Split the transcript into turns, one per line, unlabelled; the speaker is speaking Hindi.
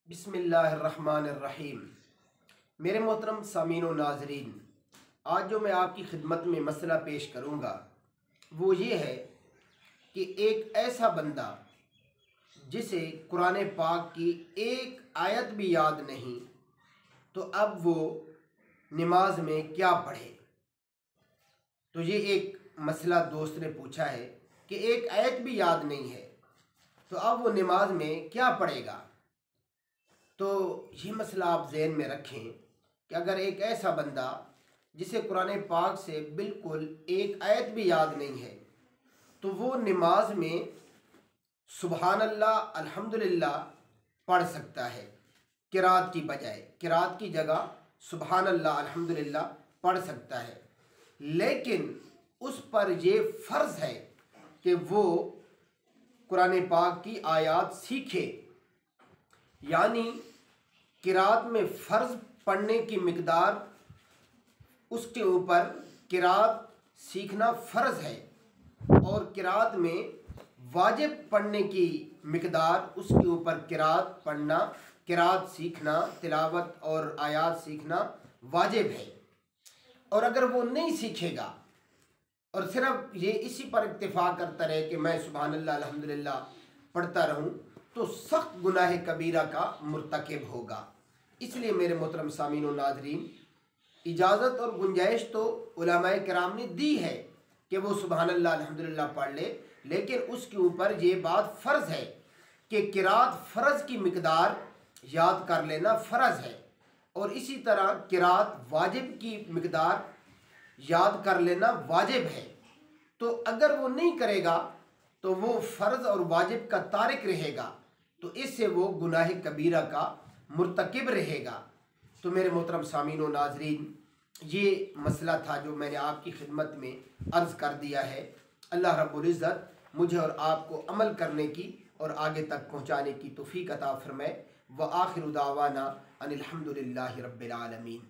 बिस्मिल्लाहिर्रहमानिर्रहीम। मेरे मोहतरम सामीन व नाज़रीन, आज जो मैं आपकी खिदमत में मसला पेश करूँगा वो ये है कि एक ऐसा बंदा जिसे कुरान पाक की एक आयत भी याद नहीं, तो अब वो नमाज में क्या पढ़े। तो ये एक मसला दोस्त ने पूछा है कि एक आयत भी याद नहीं है तो अब वो नमाज में क्या पढ़ेगा। तो ये मसला आप ज़हन में रखें कि अगर एक ऐसा बंदा जिसे कुरान पाक से बिल्कुल एक आयत भी याद नहीं है तो वो नमाज में सुबहान अल्लाह अल्हम्दुलिल्लाह पढ़ सकता है, किरात की बजाय, किरात की जगह सुबहान अल्लाह अल्हम्दुलिल्लाह पढ़ सकता है। लेकिन उस पर ये फ़र्ज़ है कि वो कुरान पाक की आयत सीखे, यानी किरात में फ़र्ज़ पढ़ने की मिक़दार, उसके ऊपर किरात सीखना फ़र्ज़ है, और किरात में वाजिब पढ़ने की मिक़दार, उसके ऊपर किरात पढ़ना, किरात सीखना, तिलावत और आयात सीखना वाजिब है। और अगर वो नहीं सीखेगा और सिर्फ ये इसी पर इत्तिफ़ा करता रहे कि मैं सुबहान अल्लाह अल्हम्दुलिल्लाह पढ़ता रहूँ, तो सख्त गुनाह कबीरा का मुर्तकिब होगा। इसलिए मेरे मोहतरम सामीन व नाज़रीन, इजाज़त और गुंजाइश तो उलमाए किराम ने दी है कि वो सुबहान अल्लाह अल्हम्दुलिल्लाह पढ़ ले, लेकिन उसके ऊपर ये बात फ़र्ज़ है कि किरात फ़र्ज़ की मिक़दार याद कर लेना फ़र्ज़ है, और इसी तरह किरात वाजिब की मिक़दार याद कर लेना वाजिब है। तो अगर वो नहीं करेगा तो वो फ़र्ज़ और वाजिब का तारिक रहेगा, तो इससे वो गुनाह कबीरा का मुर्तकिब रहेगा। तो मेरे मोहतरम सामीन व नाज़रीन, ये मसला था जो मैंने आपकी खिदमत में अर्ज़ कर दिया है। अल्लाह रब्बुल इज़्ज़त मुझे और आपको अमल करने की और आगे तक पहुँचाने की तौफ़ीक़ अता फ़रमाए। व आखिरु दावाना अनिल हम्दुलिल्लाहि रब्बिल आलमीन।